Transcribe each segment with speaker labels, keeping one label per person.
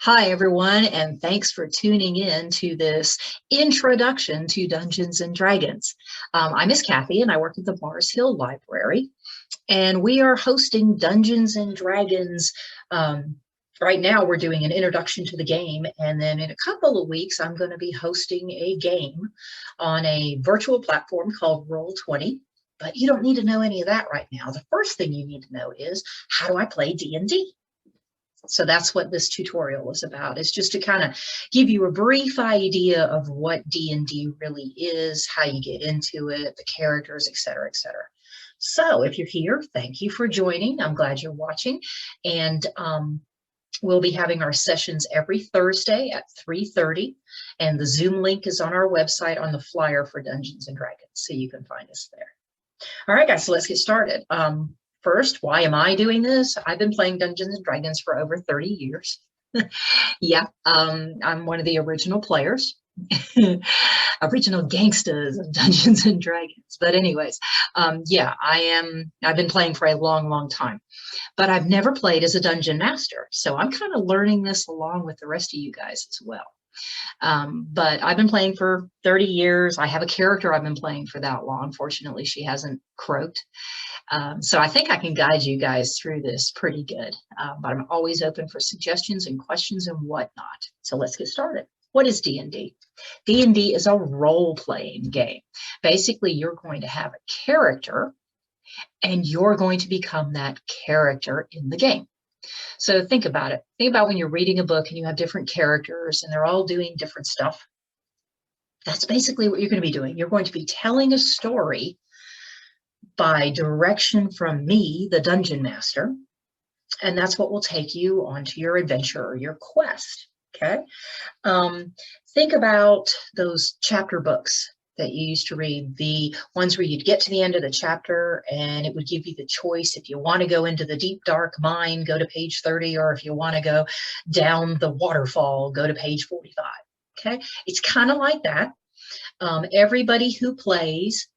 Speaker 1: Hi, everyone, and thanks for tuning in to this introduction to Dungeons and Dragons. I'm Miss Kathy, and I work at the Mars Hill Library, and we are hosting Dungeons and Dragons. Right now, we're doing an introduction to the game, and then in a couple of weeks, I'm going to be hosting a game on a virtual platform called Roll20. But you don't need to know any of that right now. The first thing you need to know is, how do I play D&D? So that's what this tutorial is about. It's just to kind of give you a brief idea of what D&D really is, how you get into it, the characters, et cetera, et cetera. So if you're here, thank you for joining. I'm glad you're watching. And we'll be having our sessions every Thursday at 3:30. And the Zoom link is on our website on the flyer for Dungeons and Dragons. So you can find us there. All right, guys, so let's get started. First, why am I doing this? I've been playing Dungeons and Dragons for over 30 years. Yeah, I'm one of the original players, original gangsters of Dungeons and Dragons. But anyways, yeah, I've been playing for a long, long time, but I've never played as a dungeon master. So I'm kind of learning this along with the rest of you guys as well. But I've been playing for 30 years. I have a character I've been playing for that long. Fortunately, she hasn't croaked. So I think I can guide you guys through this pretty good, but I'm always open for suggestions and questions and whatnot. So let's get started. What is D&D? D&D is a role-playing game. Basically, you're going to have a character and you're going to become that character in the game. So think about it. Think about when you're reading a book and you have different characters and they're all doing different stuff. That's basically what you're going to be doing. You're going to be telling a story by direction from me, the dungeon master, and that's what will take you onto your adventure or your quest. Okay. Think about those chapter books that you used to read, the ones where you'd get to the end of the chapter and it would give you the choice. If you want to go into the deep dark mine, go to page 30, or if you want to go down the waterfall, go to page 45. Okay. It's kind of like that. Everybody who plays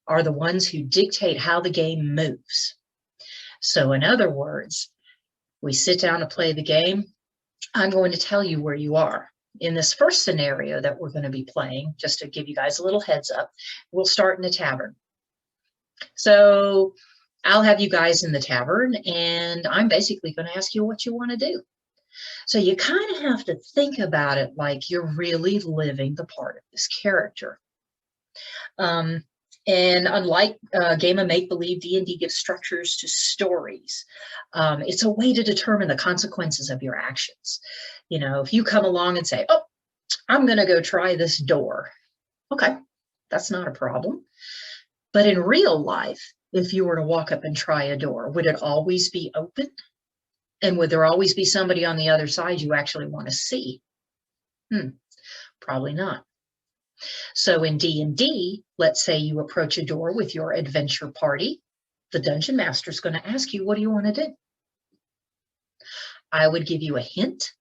Speaker 1: are the ones who dictate how the game moves. So in other words, we sit down to play the game. I'm going to tell you where you are. In this first scenario that we're going to be playing, just to give you guys a little heads up, we'll start in a tavern. So I'll have you guys in the tavern and I'm basically going to ask you what you want to do. So you kind of have to think about it like you're really living the part of this character. And unlike a game of make-believe, D&D gives structures to stories. It's a way to determine the consequences of your actions. You know, if you come along and say, oh, I'm going to go try this door. Okay, that's not a problem. But in real life, if you were to walk up and try a door, would it always be open? And would there always be somebody on the other side you actually want to see? Probably not. So in D&D, let's say you approach a door with your adventure party. The dungeon master is going to ask you, what do you want to do? I would give you a hint,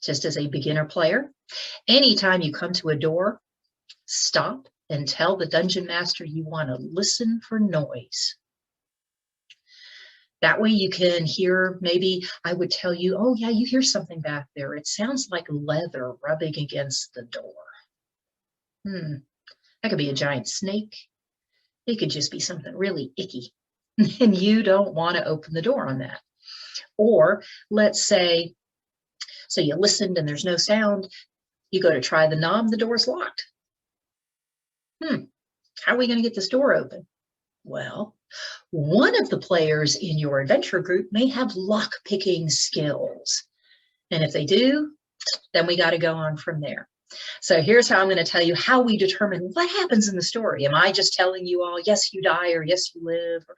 Speaker 1: just as a beginner player. Anytime you come to a door, stop and tell the dungeon master you want to listen for noise. That way you can hear, maybe I would tell you, oh yeah, you hear something back there. It sounds like leather rubbing against the door. That could be a giant snake. It could just be something really icky. And you don't want to open the door on that. Or let's say, so you listened and there's no sound. You go to try the knob, the door's locked. How are we going to get this door open? Well, one of the players in your adventure group may have lock-picking skills. And if they do, then we got to go on from there. So here's how I'm going to tell you how we determine what happens in the story. Am I just telling you all, yes, you die, or yes, you live, or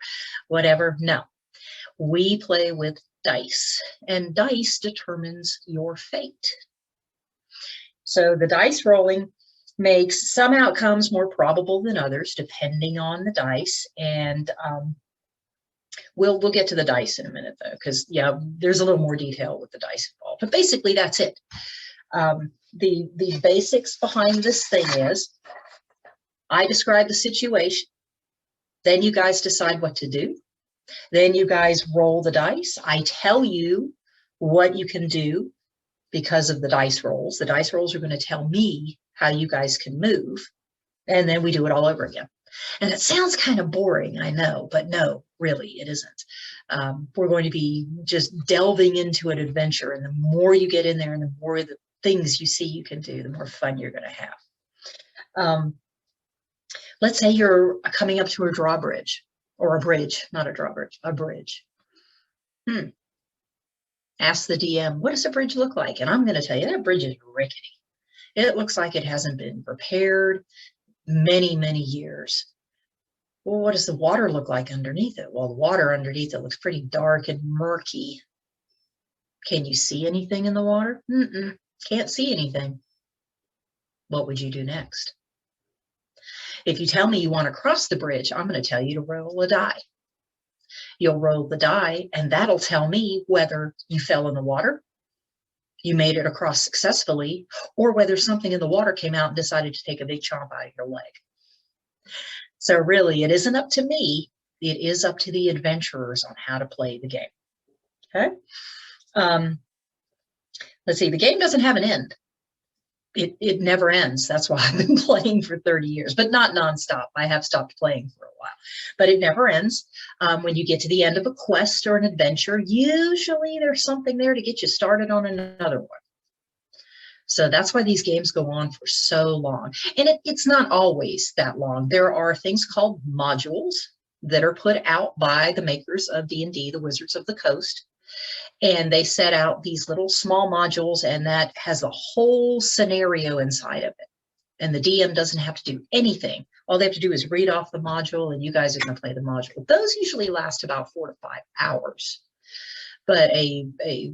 Speaker 1: whatever? No. We play with dice, and dice determines your fate. So the dice rolling makes some outcomes more probable than others, depending on the dice. And we'll get to the dice in a minute, though, because, yeah, there's a little more detail with the dice involved. But basically, that's it. The basics behind this thing is I describe the situation, then you guys decide what to do, then you guys roll the dice. I tell you what you can do, because of the dice rolls. The dice rolls are going to tell me how you guys can move, and then we do it all over again. And it sounds kind of boring, I know, but no, really, it isn't. We're going to be just delving into an adventure, and the more you get in there and the more the things you see you can do, the more fun you're going to have. Let's say you're coming up to a drawbridge, or a bridge, not a drawbridge, a bridge. Ask the DM, what does a bridge look like? And I'm going to tell you, that bridge is rickety. It looks like it hasn't been repaired many, many years. Well, what does the water look like underneath it? Well, the water underneath it looks pretty dark and murky. Can you see anything in the water? Can't see anything. What would you do next? If you tell me you want to cross the bridge, I'm going to tell you to roll a die. You'll roll the die, and that'll tell me whether you fell in the water, you made it across successfully, or whether something in the water came out and decided to take a big chomp out of your leg. So really, it isn't up to me. It is up to the adventurers on how to play the game. Okay. Let's see. The game doesn't have an end. It never ends. That's why I've been playing for 30 years, but not nonstop. I have stopped playing for a while, but it never ends. When you get to the end of a quest or an adventure, usually there's something there to get you started on another one. So that's why these games go on for so long. And it's not always that long. There are things called modules that are put out by the makers of D&D, the Wizards of the Coast. And they set out these little small modules, and that has a whole scenario inside of it. And the DM doesn't have to do anything. All they have to do is read off the module, and you guys are going to play the module. Those usually last about 4 to 5 hours. But a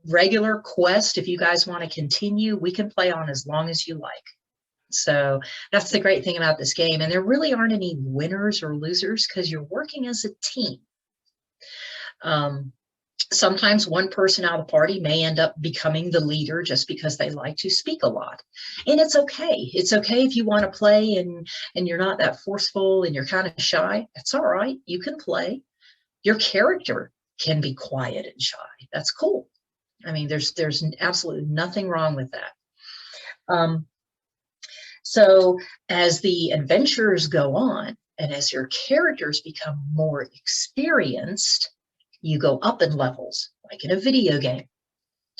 Speaker 1: regular quest, if you guys want to continue, we can play on as long as you like. So that's the great thing about this game. And there really aren't any winners or losers because you're working as a team. Sometimes one person out of the party may end up becoming the leader just because they like to speak a lot. And it's okay. It's okay if you want to play and you're not that forceful and you're kind of shy. That's all right. You can play. Your character can be quiet and shy. That's cool. I mean, there's absolutely nothing wrong with that. So as the adventures go on and as your characters become more experienced, you go up in levels, like in a video game.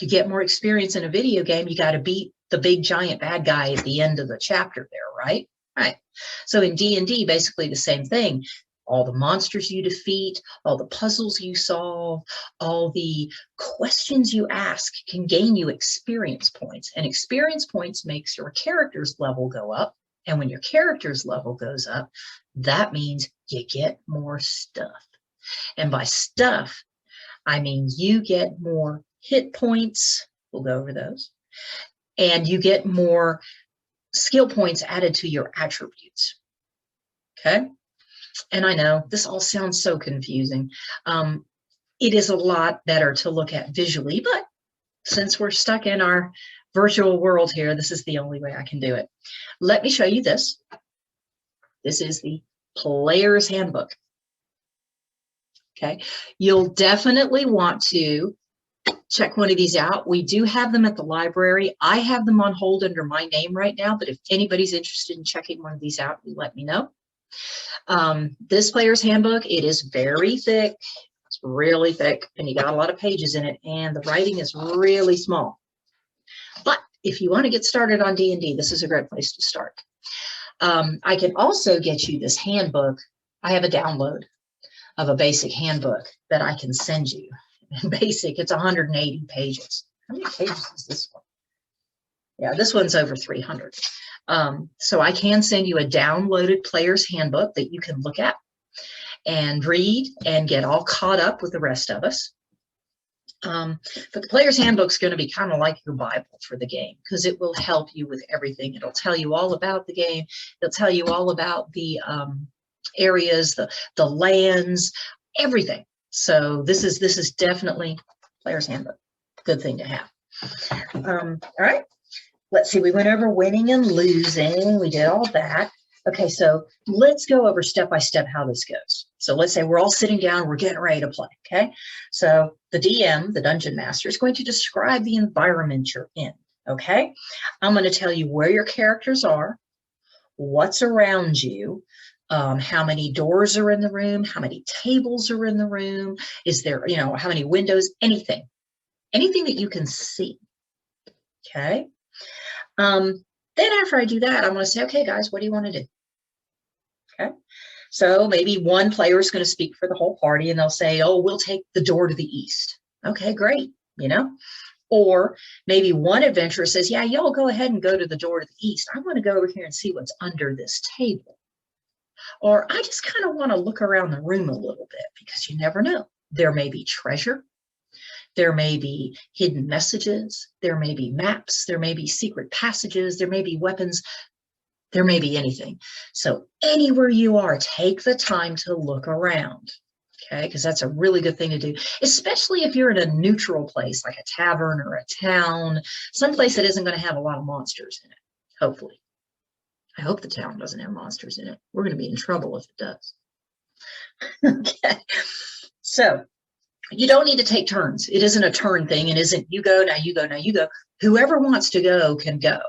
Speaker 1: To get more experience in a video game, you got to beat the big giant bad guy at the end of the chapter there, right? Right. So in D&D, basically the same thing. All the monsters you defeat, all the puzzles you solve, all the questions you ask can gain you experience points. And experience points makes your character's level go up. And when your character's level goes up, that means you get more stuff. And by stuff, I mean you get more hit points. We'll go over those. And you get more skill points added to your attributes. Okay? And I know this all sounds so confusing. It is a lot better to look at visually, but since we're stuck in our virtual world here, this is the only way I can do it. Let me show you this. This is the Player's Handbook. Okay, you'll definitely want to check one of these out. We do have them at the library. I have them on hold under my name right now, but if anybody's interested in checking one of these out, you let me know. This Player's Handbook, it is very thick. It's really thick, and you got a lot of pages in it, and the writing is really small. But if you want to get started on D&D, this is a great place to start. I can also get you this handbook. I have a download of a basic handbook that I can send you. Basic, it's 180 pages. How many pages is this one? Yeah, this one's over 300. So I can send you a downloaded Player's Handbook that you can look at and read and get all caught up with the rest of us. But the Player's Handbook is going to be kind of like your Bible for the game because it will help you with everything. It'll tell you all about the game. It'll tell you all about the areas, the lands, everything. So this is definitely Player's Handbook. Good thing to have. All right. Let's see. We went over winning and losing. We did all that. Okay, so let's go over step by step how this goes. So let's say we're all sitting down, we're getting ready to play, okay? So the DM, the dungeon master, is going to describe the environment you're in, okay? I'm going to tell you where your characters are, what's around you, how many doors are in the room, how many tables are in the room, is there, how many windows, anything that you can see, okay? Then after I do that, I'm going to say, okay, guys, what do you want to do? Okay. So maybe one player is going to speak for the whole party and they'll say, oh, we'll take the door to the east. Okay, great, Or maybe one adventurer says, yeah, y'all go ahead and go to the door to the east. I want to go over here and see what's under this table. Or I just kind of want to look around the room a little bit because you never know. There may be treasure. There may be hidden messages. There may be maps. There may be secret passages. There may be weapons. There may be anything. So anywhere you are, take the time to look around, okay? Because that's a really good thing to do, especially if you're in a neutral place like a tavern or a town, someplace that isn't going to have a lot of monsters in it, hopefully. I hope the town doesn't have monsters in it. We're going to be in trouble if it does. Okay. So you don't need to take turns. It isn't a turn thing. It isn't you go, now you go, now you go. Whoever wants to go can go.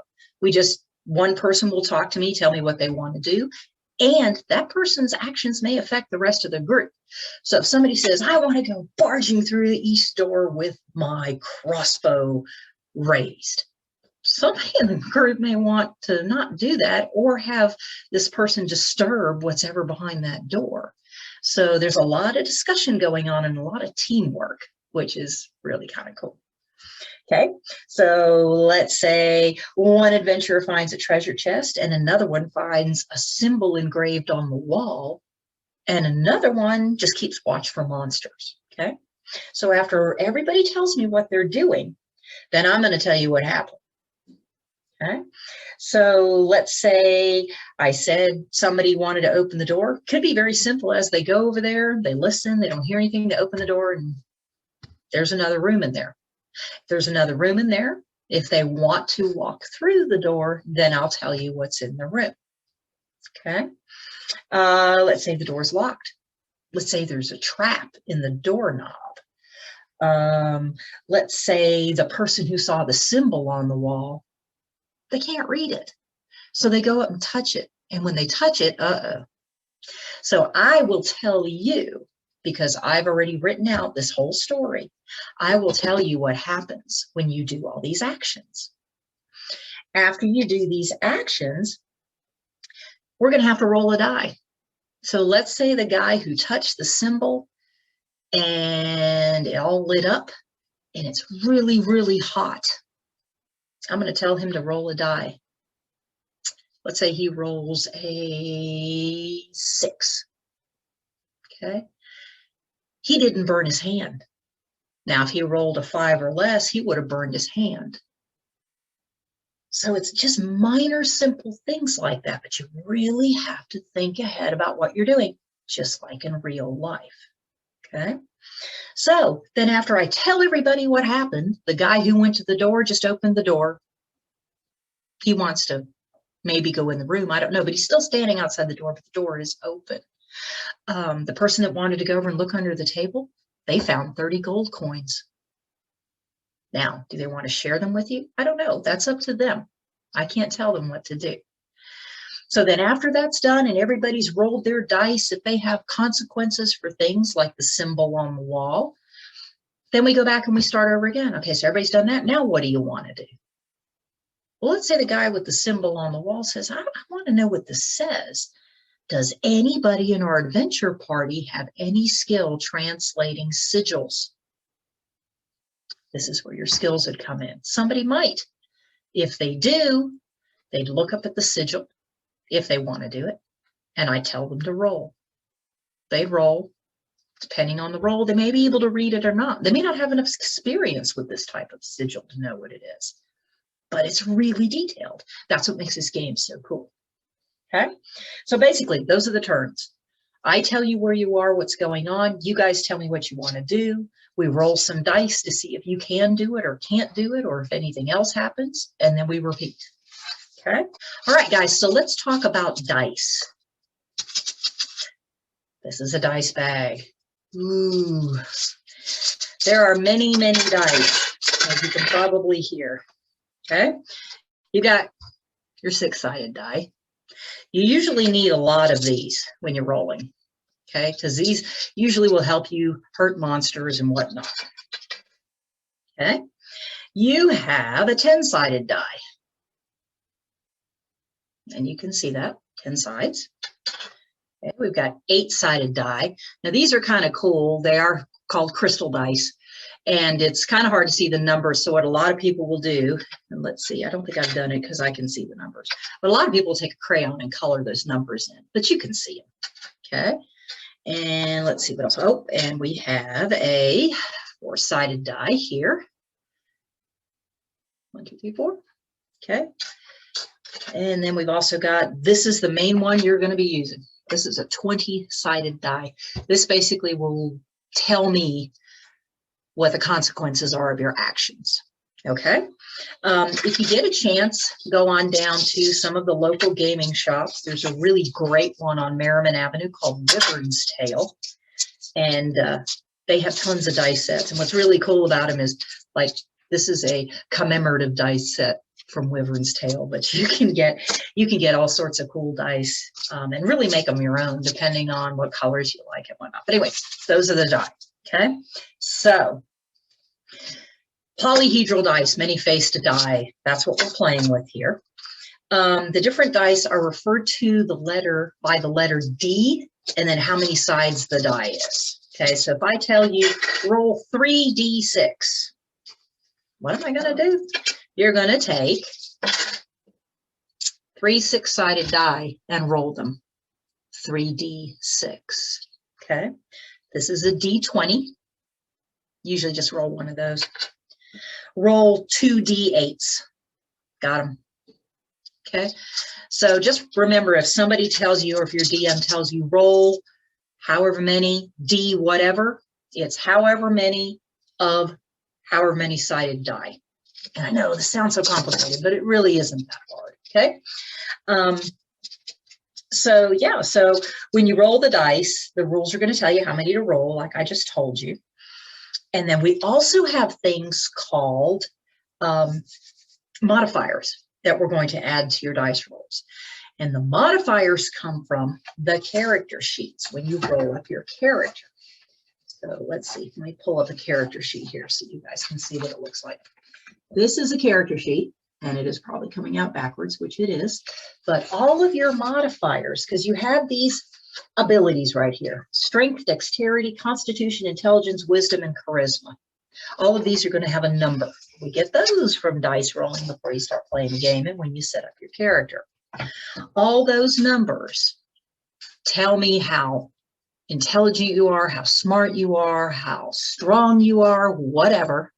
Speaker 1: One person will talk to me, tell me what they want to do, and that person's actions may affect the rest of the group. So if somebody says, I want to go barging through the east door with my crossbow raised, somebody in the group may want to not do that or have this person disturb what's ever behind that door. So there's a lot of discussion going on and a lot of teamwork, which is really kind of cool. Okay, so let's say one adventurer finds a treasure chest and another one finds a symbol engraved on the wall and another one just keeps watch for monsters, okay? So after everybody tells me what they're doing, then I'm going to tell you what happened, okay? So let's say I said somebody wanted to open the door. Could be very simple as they go over there, they listen, they don't hear anything, they open the door and there's another room in there. There's another room in there. If they want to walk through the door, then I'll tell you what's in the room. Okay. Let's say the door's locked. Let's say there's a trap in the doorknob. Let's say the person who saw the symbol on the wall, they can't read it. So they go up and touch it. And when they touch it, So I will tell you, because I've already written out this whole story, I will tell you what happens when you do all these actions. After you do these actions, we're going to have to roll a die. So let's say the guy who touched the symbol and it all lit up and it's really, really hot. I'm going to tell him to roll a die. Let's say he rolls a 6. Okay. He didn't burn his hand. Now, if he rolled a 5 or less, he would have burned his hand. So it's just minor, simple things like that, but you really have to think ahead about what you're doing, just like in real life, okay? So then after I tell everybody what happened, the guy who went to the door just opened the door. He wants to maybe go in the room, I don't know, but he's still standing outside the door, but the door is open. The person that wanted to go over and look under the table, they found 30 gold coins. Now, do they want to share them with you? I don't know. That's up to them. I can't tell them what to do. So then after that's done and everybody's rolled their dice, if they have consequences for things like the symbol on the wall, then we go back and we start over again. Okay, so everybody's done that. Now what do you want to do? Well, let's say the guy with the symbol on the wall says, I want to know what this says. Does anybody in our adventure party have any skill translating sigils? This is where your skills would come in. Somebody might. If they do, they'd look up at the sigil if they want to do it, and I tell them to roll. They roll. Depending on the roll, they may be able to read it or not. They may not have enough experience with this type of sigil to know what it is, but it's really detailed. That's what makes this game so cool. Okay, so basically, those are the turns. I tell you where you are, what's going on. You guys tell me what you want to do. We roll some dice to see if you can do it or can't do it, or if anything else happens, and then we repeat. Okay, all right, guys, so let's talk about dice. This is a dice bag. Ooh. There are many, many dice, as you can probably hear. Okay? You got your 6-sided die. You usually need a lot of these when you're rolling. Okay? Because these usually will help you hurt monsters and whatnot. Okay? You have a 10-sided die. And you can see that, 10 sides. Okay, we've got 8-sided die. Now these are kind of cool. They are called crystal dice. And it's kind of hard to see the numbers. So what a lot of people will do, and let's see, I don't think I've done it because I can see the numbers. But a lot of people will take a crayon and color those numbers in. But you can see them. Okay. And let's see what else. Oh, and we have a 4-sided die here. 1, 2, 3, 4. Okay. And then we've also got, this is the main one you're going to be using. This is a 20-sided die. This basically will tell me what the consequences are of your actions. Okay. If you get a chance, go on down to some of the local gaming shops. There's a really great one on Merriman Avenue called Wyvern's Tale. And they have tons of dice sets. And what's really cool about them is, like, this is a commemorative dice set from Wyvern's Tale, but you can get all sorts of cool dice and really make them your own, depending on what colors you like and whatnot. But anyway, those are the die. Okay, so polyhedral dice, many-faced die. That's what we're playing with here. The different dice are referred to by the letter D, and then how many sides the die is. Okay, so if I tell you roll 3d6, what am I going to do? You're going to take 3 6-sided die and roll them. 3d6. Okay. This is a d20. Usually just roll one of those. Roll 2 d8s. Got them. Okay. So just remember, if somebody tells you, or if your DM tells you roll however many, d whatever, it's however many of however many sided die. And I know this sounds so complicated, but it really isn't that hard, okay? So yeah, so when you roll the dice, the rules are going to tell you how many to roll, like I just told you. And then we also have things called modifiers that we're going to add to your dice rolls. And the modifiers come from the character sheets when you roll up your character. So let's see, let me pull up a character sheet here so you guys can see what it looks like. This is a character sheet, and it is probably coming out backwards, which it is. But all of your modifiers, because you have these abilities right here: strength, dexterity, constitution, intelligence, wisdom, and charisma. All of these are going to have a number. We get those from dice rolling before you start playing the game and when you set up your character. All those numbers tell me how intelligent you are, how smart you are, how strong you are, whatever.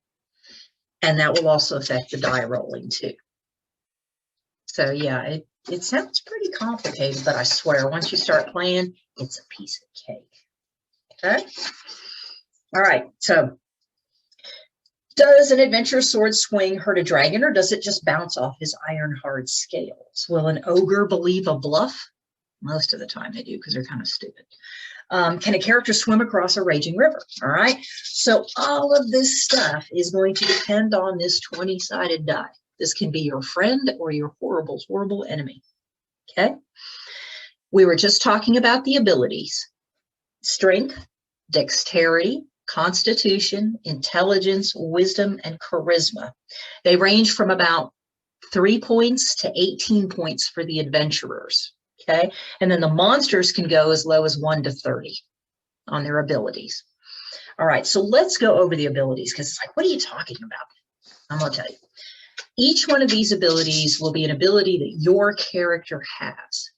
Speaker 1: And that will also affect the die rolling too. So yeah, it sounds pretty complicated, but I swear, once you start playing, it's a piece of cake. Okay? All right, so does an adventurous sword swing hurt a dragon, or does it just bounce off his iron-hard scales? Will an ogre believe a bluff? Most of the time they do, because they're kind of stupid. Can a character swim across a raging river? All right. So all of this stuff is going to depend on this 20-sided die. This can be your friend or your horrible, horrible enemy. Okay. We were just talking about the abilities: strength, dexterity, constitution, intelligence, wisdom, and charisma. They range from about 3 points to 18 points for the adventurers. Okay, and then the monsters can go as low as 1 to 30 on their abilities. All right, so let's go over the abilities, because it's like, what are you talking about? I'm going to tell you. Each one of these abilities will be an ability that your character has.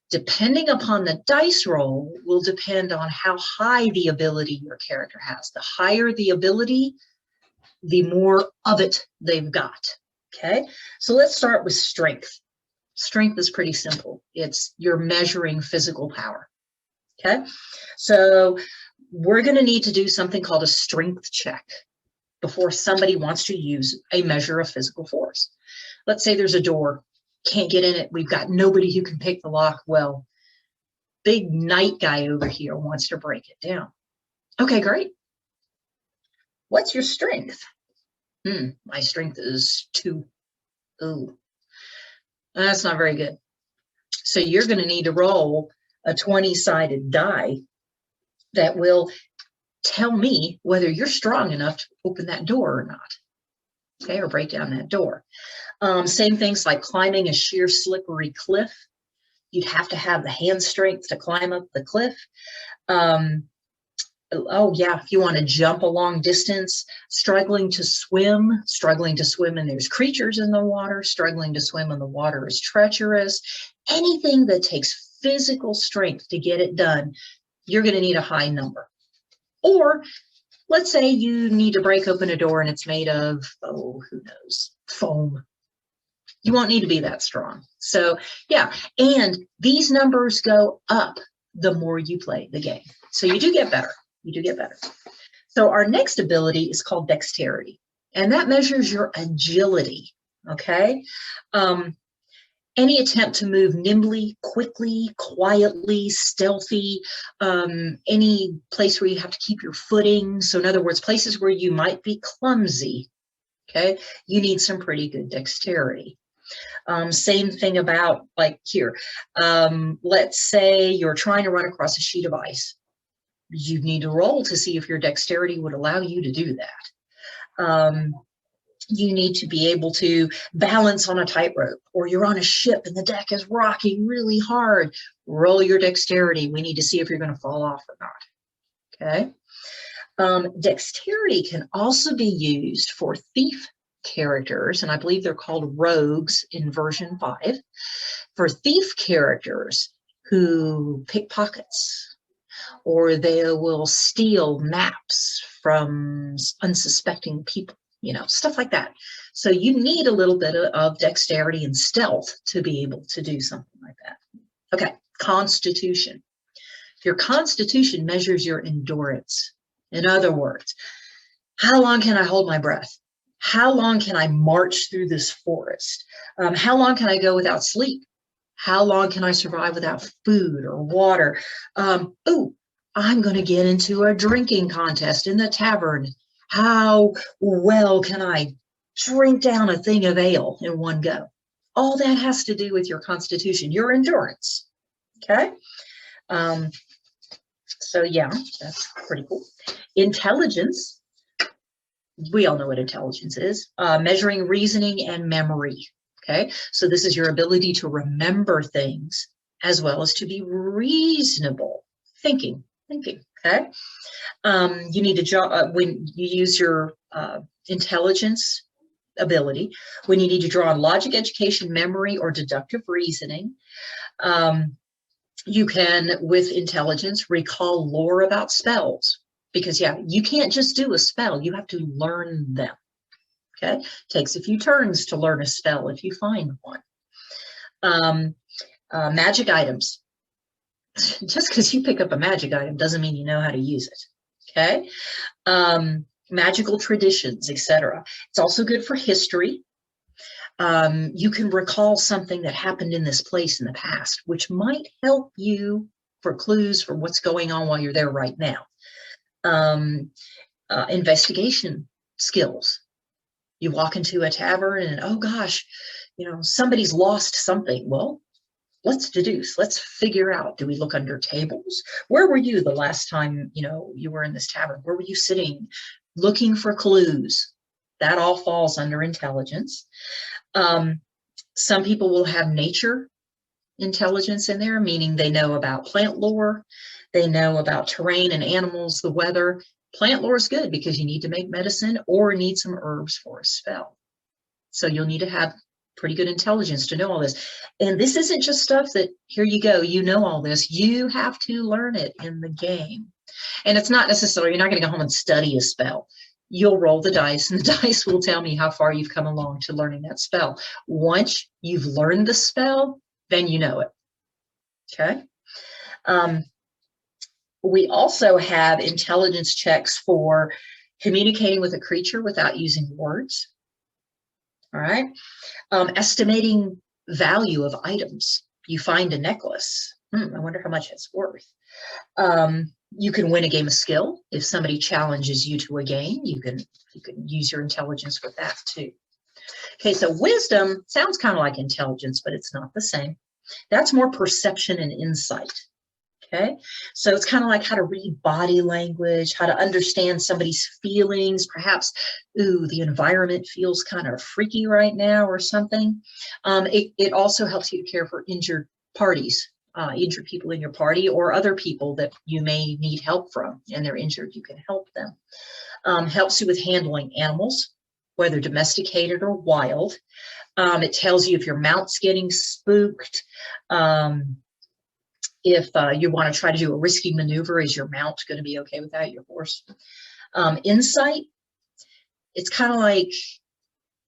Speaker 1: Depending upon the dice roll will depend on how high the ability your character has. The higher the ability, the more of it they've got. Okay, so let's start with strength. Strength is pretty simple. You're measuring physical power. Okay, so we're going to need to do something called a strength check before somebody wants to use a measure of physical force. Let's say there's a door, can't get in it. We've got nobody who can pick the lock. Well, big knight guy over here wants to break it down. Okay, great. What's your strength? My strength is 2. Oh, that's not very good. So you're going to need to roll a 20-sided die that will tell me whether you're strong enough to open that door or not. Okay, or break down that door. Same things like climbing a sheer, slippery cliff. You'd have to have the hand strength to climb up the cliff. Oh yeah, if you want to jump a long distance, struggling to swim, and there's creatures in the water, struggling to swim and the water is treacherous. Anything that takes physical strength to get it done, you're going to need a high number. Or let's say you need to break open a door and it's made of, oh, who knows, foam. You won't need to be that strong. So yeah, and these numbers go up the more you play the game. So you do get better. You do get better. So our next ability is called dexterity, and that measures your agility, okay? Any attempt to move nimbly, quickly, quietly, stealthy, any place where you have to keep your footing. So in other words, places where you might be clumsy, okay? You need some pretty good dexterity. Same thing about like here. Let's say you're trying to run across a sheet of ice. You need to roll to see if your dexterity would allow you to do that. You need to be able to balance on a tightrope, or you're on a ship and the deck is rocking really hard. Roll your dexterity. We need to see if you're going to fall off or not. Okay. Dexterity can also be used for thief characters, and I believe they're called rogues in version 5. For thief characters who pickpockets, or they will steal maps from unsuspecting people, you know, stuff like that. So you need a little bit of dexterity and stealth to be able to do something like that. Okay, constitution. Your constitution measures your endurance. In other words, how long can I hold my breath? How long can I march through this forest? How long can I go without sleep? How long can I survive without food or water? I'm going to get into a drinking contest in the tavern. How well can I drink down a thing of ale in one go? All that has to do with your constitution, your endurance. Okay. So yeah, that's pretty cool. Intelligence. We all know what intelligence is. Measuring reasoning and memory. Okay. So this is your ability to remember things as well as to be reasonable. Thinking. Okay. You need to when you use your intelligence ability, when you need to draw on logic, education, memory, or deductive reasoning. You can, with intelligence, recall lore about spells, because yeah, you can't just do a spell, you have to learn them. Okay, takes a few turns to learn a spell if you find one. Magic items. Just because you pick up a magic item doesn't mean you know how to use it. Okay. Magical traditions, etc. It's also good for history. You can recall something that happened in this place in the past, which might help you for clues for what's going on while you're there right now. Investigation skills. You walk into a tavern and, oh gosh, you know, somebody's lost something. Well, let's deduce, let's figure out, do we look under tables? Where were you the last time, you know, you were in this tavern? Where were you sitting? Looking for clues. That all falls under intelligence. Some people will have nature intelligence in there, meaning they know about plant lore, they know about terrain and animals, the weather. Plant lore is good because you need to make medicine or need some herbs for a spell. So you'll need to have pretty good intelligence to know all this. And this isn't just stuff that, here you go, you know all this. You have to learn it in the game. And it's not necessarily, you're not going to go home and study a spell. You'll roll the dice, and the dice will tell me how far you've come along to learning that spell. Once you've learned the spell, then you know it. Okay. We also have intelligence checks for communicating with a creature without using words. All right. Estimating value of items. You find a necklace. I wonder how much it's worth. You can win a game of skill. If somebody challenges you to a game, you can use your intelligence with that too. Okay, so wisdom sounds kind of like intelligence, but it's not the same. That's more perception and insight. Okay, so it's kind of like how to read body language, how to understand somebody's feelings. Perhaps, ooh, the environment feels kind of freaky right now or something. It also helps you to care for injured parties, injured people in your party or other people that you may need help from and they're injured, you can help them. Helps you with handling animals, whether domesticated or wild. It tells you if your mount's getting spooked. If you want to try to do a risky maneuver, is your mount going to be okay with that, your horse? Insight, it's kind of like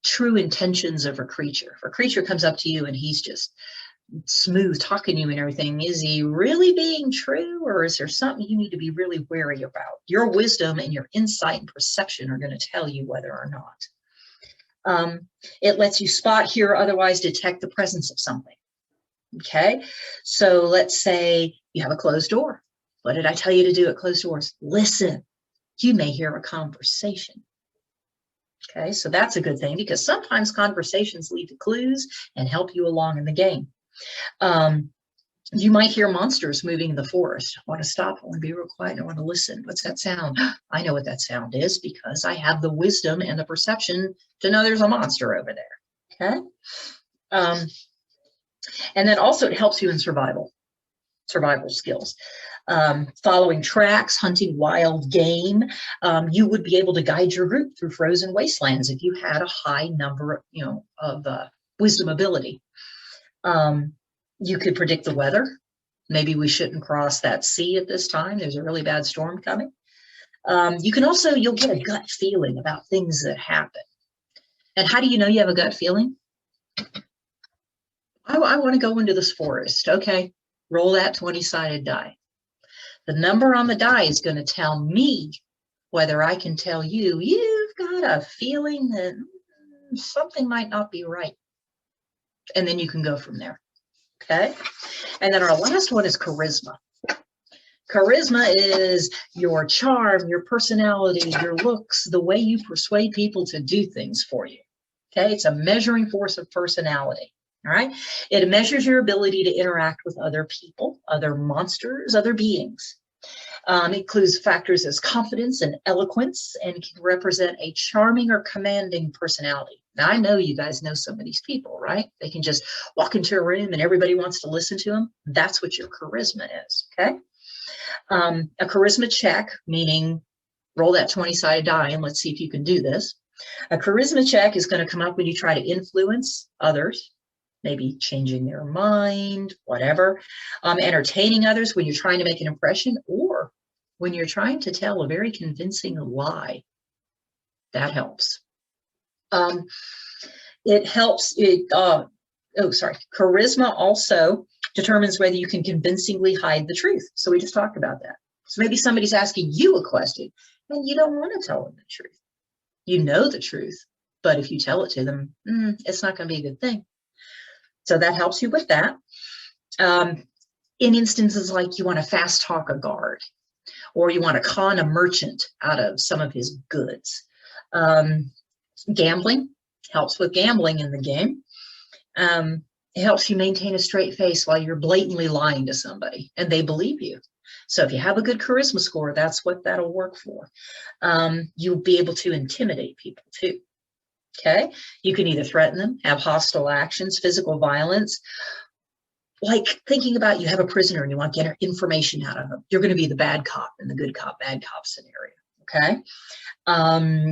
Speaker 1: true intentions of a creature. If a creature comes up to you and he's just smooth talking to you and everything, is he really being true, or is there something you need to be really wary about? Your wisdom and your insight and perception are going to tell you whether or not. It lets you spot, hear, or otherwise detect the presence of something. Okay, so let's say you have a closed door. What did I tell you to do at closed doors? Listen. You may hear a conversation. Okay, so that's a good thing because sometimes conversations lead to clues and help you along in the game. You might hear monsters moving in the forest. I want to stop. I want to be real quiet. I want to listen. What's that sound? I know what that sound is because I have the wisdom and the perception to know there's a monster over there. Okay. And then also it helps you in survival skills. Following tracks, hunting wild game. You would be able to guide your group through frozen wastelands if you had a high number, of wisdom ability. You could predict the weather. Maybe we shouldn't cross that sea at this time. There's a really bad storm coming. You can also, you'll get a gut feeling about things that happen. And how do you know you have a gut feeling? I want to go into this forest. Okay, roll that 20-sided die. The number on the die is going to tell me whether I can tell you, you've got a feeling that something might not be right. And then you can go from there. Okay. And then our last one is charisma. Charisma is your charm, your personality, your looks, the way you persuade people to do things for you. Okay. It's a measuring force of personality. All right. It measures your ability to interact with other people, other monsters, other beings. It includes factors as confidence and eloquence and can represent a charming or commanding personality. Now, I know you guys know some of these people, right? They can just walk into a room and everybody wants to listen to them. That's what your charisma is, okay? A charisma check, meaning roll that 20-sided die and let's see if you can do this. A charisma check is going to come up when you try to influence others, maybe changing their mind, whatever. Entertaining others when you're trying to make an impression, or when you're trying to tell a very convincing lie. That helps. It helps, charisma also determines whether you can convincingly hide the truth. So we just talked about that. So maybe somebody's asking you a question and you don't want to tell them the truth. You know the truth, but if you tell it to them, it's not going to be a good thing. So that helps you with that. In instances like you want to fast talk a guard, or you want to con a merchant out of some of his goods. Gambling helps with gambling in the game. It helps you maintain a straight face while you're blatantly lying to somebody and they believe you. So if you have a good charisma score, that's what that'll work for. You'll be able to intimidate people too. Okay, you can either threaten them, have hostile actions, physical violence, like thinking about you have a prisoner and you want to get information out of them. You're going to be the bad cop in the good cop, bad cop scenario. Okay,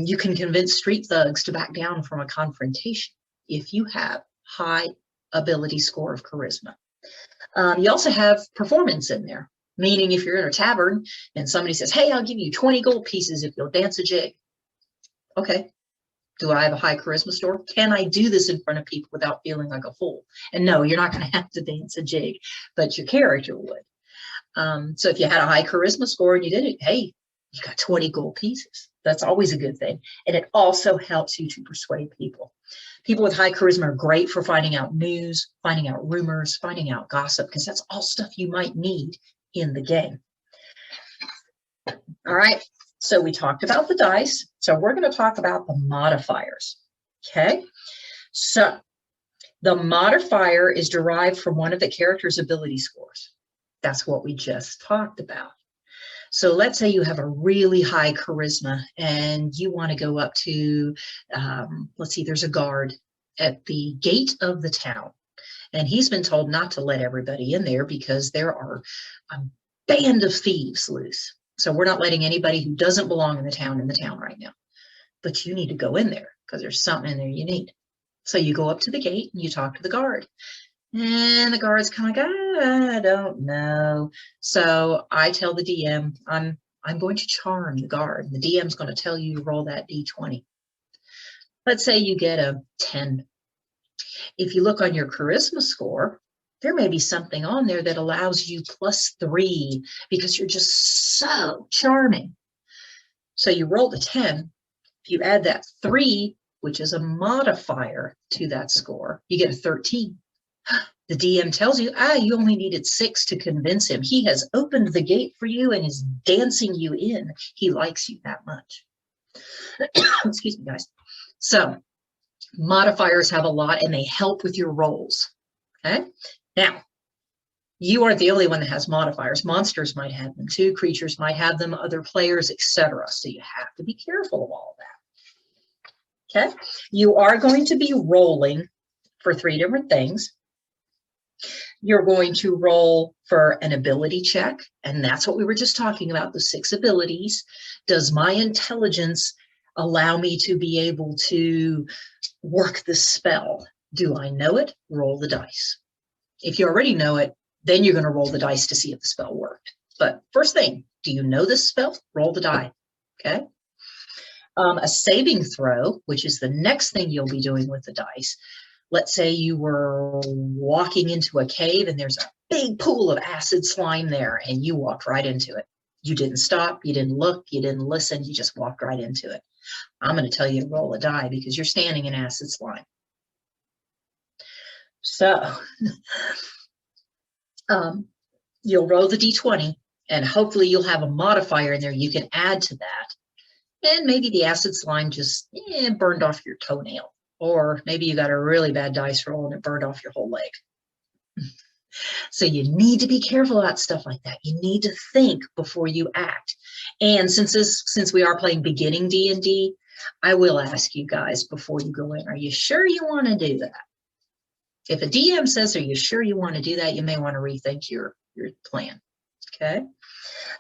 Speaker 1: you can convince street thugs to back down from a confrontation if you have high ability score of charisma. You also have performance in there, meaning if you're in a tavern and somebody says, hey, I'll give you 20 gold pieces if you'll dance a jig. Okay. Do I have a high charisma score? Can I do this in front of people without feeling like a fool? And no, you're not going to have to dance a jig, but your character would. So if you had a high charisma score and you did it, hey, you got 20 gold pieces. That's always a good thing. And it also helps you to persuade people. People with high charisma are great for finding out news, finding out rumors, finding out gossip, because that's all stuff you might need in the game. All right, so we talked about the dice. So we're going to talk about the modifiers. Okay, so the modifier is derived from one of the character's ability scores. That's what we just talked about. So let's say you have a really high charisma and you want to go up to, let's see, there's a guard at the gate of the town. And he's been told not to let everybody in there because there are a band of thieves loose. So we're not letting anybody who doesn't belong in the town right now. But you need to go in there because there's something in there you need. So you go up to the gate and you talk to the guard. And the guard's kind of like, I don't know. So I tell the DM, I'm going to charm the guard. The DM's going to tell you to roll that D20. Let's say you get a 10. If you look on your charisma score, there may be something on there that allows you +3 because you're just so charming. So you roll the 10. If you add that 3, which is a modifier to that score, you get a 13. The DM tells you, you only needed 6 to convince him. He has opened the gate for you and is dancing you in. He likes you that much. Excuse me, guys. So modifiers have a lot and they help with your rolls. Okay. Now, you aren't the only one that has modifiers. Monsters might have them too. Creatures might have them, other players, etc. So you have to be careful of all that. Okay. You are going to be rolling for 3 different things. You're going to roll for an ability check, and that's what we were just talking about, the 6 abilities. Does my intelligence allow me to be able to work the spell? Do I know it? Roll the dice. If you already know it, then you're going to roll the dice to see if the spell worked. But first thing, do you know this spell? Roll the die, okay? A saving throw, which is the next thing you'll be doing with the dice. Let's say you were walking into a cave and there's a big pool of acid slime there and you walked right into it. You didn't stop, you didn't look, you didn't listen, you just walked right into it. I'm going to tell you to roll a die because you're standing in acid slime. So you'll roll the D20 and hopefully you'll have a modifier in there you can add to that. And maybe the acid slime just burned off your toenail. Or maybe you got a really bad dice roll and it burned off your whole leg. So you need to be careful about stuff like that. You need to think before you act. And since we are playing beginning D&D, I will ask you guys before you go in, are you sure you want to do that? If a DM says, are you sure you want to do that? You may want to rethink your plan. Okay.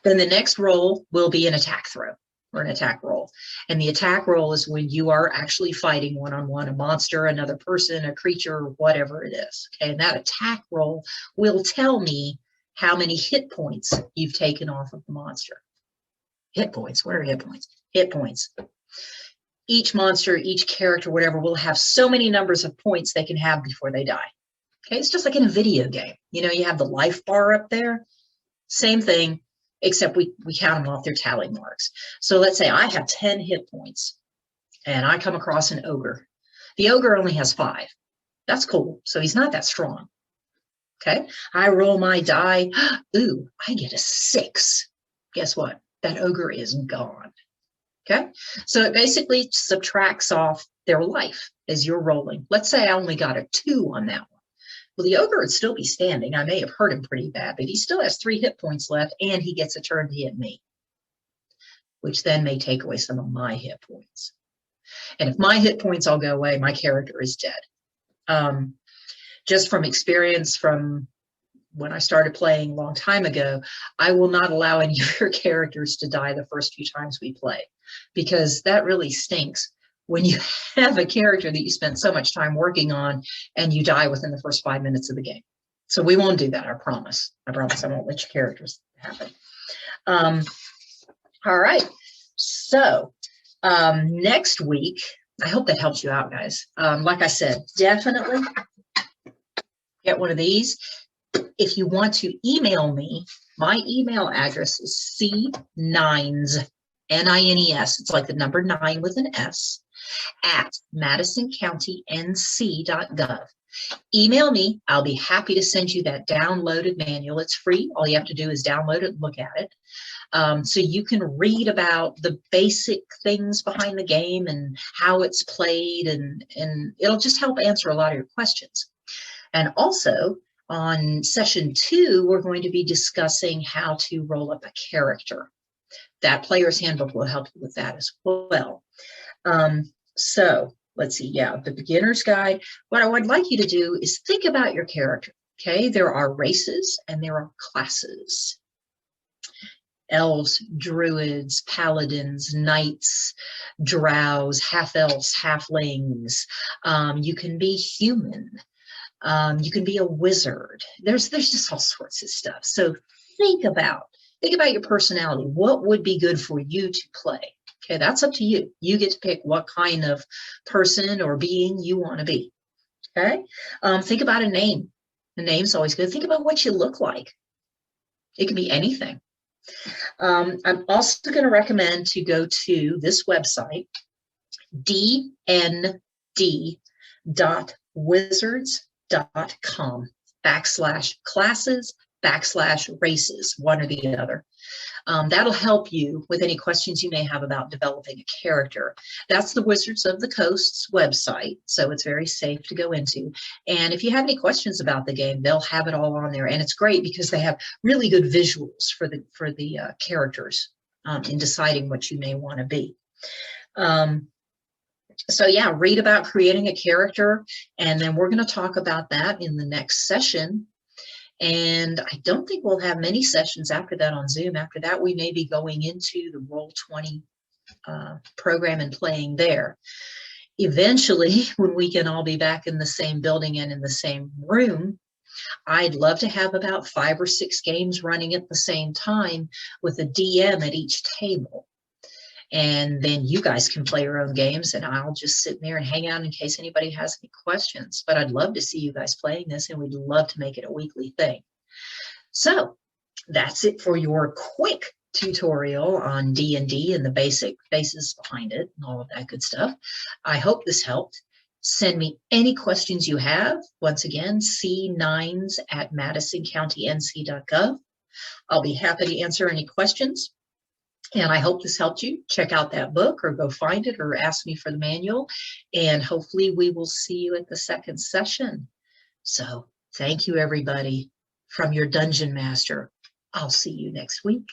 Speaker 1: Then the next roll will be an attack throw. Or an attack roll. And the attack roll is when you are actually fighting one-on-one, a monster, another person, a creature, whatever it is. Okay, and that attack roll will tell me how many hit points you've taken off of the monster. Hit points, what are hit points? Hit points. Each monster, each character, whatever, will have so many numbers of points they can have before they die. Okay, it's just like in a video game. You know, you have the life bar up there. Same thing. Except we count them off their tally marks. So let's say I have 10 hit points and I come across an ogre. The ogre only has 5. That's cool. So he's not that strong. Okay. I roll my die. Ooh, I get a 6. Guess what? That ogre is gone. Okay. So it basically subtracts off their life as you're rolling. Let's say I only got a 2 on that one. Well, the ogre would still be standing. I may have hurt him pretty bad, but he still has 3 hit points left, and he gets a turn to hit me, which then may take away some of my hit points. And if my hit points all go away, my character is dead. Just from experience from when I started playing a long time ago, I will not allow any of your characters to die the first few times we play, because that really stinks. When you have a character that you spent so much time working on and you die within the first 5 minutes of the game. So we won't do that, I promise. I promise I won't let your characters happen. All right. So next week, I hope that helps you out, guys. Like I said, definitely get one of these. If you want to email me, my email address is c9s NINES, it's like the number 9 with an S, at MadisonCountyNC.gov. Email me. I'll be happy to send you that downloaded manual. It's free. All you have to do is download it and look at it. So you can read about the basic things behind the game and how it's played, and it'll just help answer a lot of your questions. And also, on session 2, we're going to be discussing how to roll up a character. That player's handbook will help you with that as well. So let's see, the beginner's guide. What I would like you to do is think about your character, okay? There are races and there are classes. Elves, druids, paladins, knights, drows, half-elves, halflings. You can be human. You can be a wizard. There's just all sorts of stuff. So think about your personality. What would be good for you to play? Okay, that's up to you. You get to pick what kind of person or being you want to be. Okay, think about a name. The name's always good. Think about what you look like. It can be anything. I'm also going to recommend to go to this website, dnd.wizards.com/classes/races, one or the other. That'll help you with any questions you may have about developing a character. That's the Wizards of the Coast's website, so it's very safe to go into. And if you have any questions about the game, they'll have it all on there. And it's great because they have really good visuals for the characters in deciding what you may want to be. So yeah, read about creating a character, and then we're going to talk about that in the next session. And I don't think we'll have many sessions after that on Zoom. After that, we may be going into the Roll20 program and playing there. Eventually, when we can all be back in the same building and in the same room, I'd love to have about 5 or 6 games running at the same time with a DM at each table. And then you guys can play your own games, and I'll just sit there and hang out in case anybody has any questions. But I'd love to see you guys playing this, and we'd love to make it a weekly thing. So that's it for your quick tutorial on D&D and the basic basis behind it and all of that good stuff. I hope this helped. Send me any questions you have. Once again, C9s@MadisonCountyNC.gov. I'll be happy to answer any questions. And I hope this helped you. Check out that book or go find it or ask me for the manual. And hopefully we will see you at the second session. So thank you, everybody. From your Dungeon Master, I'll see you next week.